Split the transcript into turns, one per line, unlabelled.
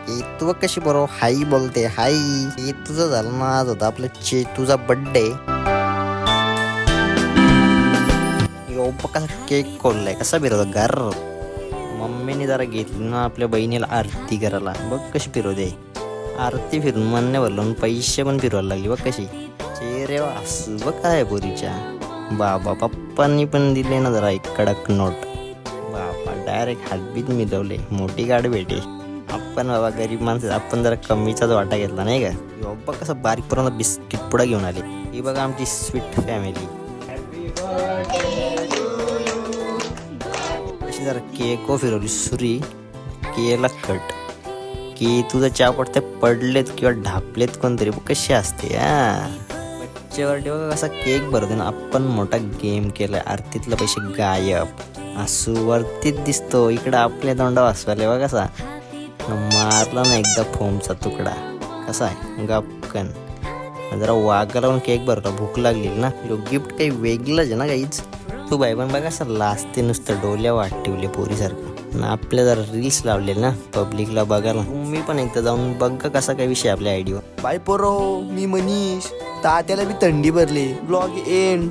तू कशी बरोबर हाई बोलते हाई. तुझं झालं ना, आज होता आपलं तुझा बर्थडे. कसा केक खोललाय, कसा फिरवतो घर. मम्मीने जरा घेतली ना आपल्या बहिणीला आरती करायला. बघ कशी फिरवते आरती. फिरून म्हणणे भरलं पैसे पण फिरवायला लागली. बघ कशी चेहरे असं बघ काय पोरीच्या. बाबा पप्पांनी पण दिले ना जरा एक कडक नोट. बाबा डायरेक्ट हातबीत मिळवले. मोठी गाडी भेटे. आपण बाबा गरीब माणसं, आपण जरा कमीचाच वाटा घेतला नाही का. बाबा कसं बारीक पर्यंत बिस्किट पुढे घेऊन आले. ही बघा आमची स्वीट फॅमिली. अशी जरा केक फिरवली सुरी. केला कट की तुझं चहा पडते पडलेत किंवा ढापलेत कोणतरी. कशी असते बच्चेवरती बघा कसा केक भरते ना. आपण मोठा गेम केलाय. आरतीतलं पैसे गायब. असू वरतीच दिसतो. इकडं आपल्या तोंडावर हसवाले बघा कसा मारला ना एकदा फोमचा तुकडा. कसा आहे गपकन. जरा वागाला पण केक भरला. भूक लागली ना. गिफ्ट काही वेगळंच आहे ना काहीच. तू बाई पण बघा असं लाजते नुसतं. डोल्या वाट ठेवले पोरीसारखं. आपल्या जरा रील्स लावले ना पब्लिकला बघायला. मी पण एकदा जाऊन बघ कसा काय विषय आपल्या आयडीवर.
बाय पोरो, मी मनीष. तात्याला बी थंडी भरली. Blog end.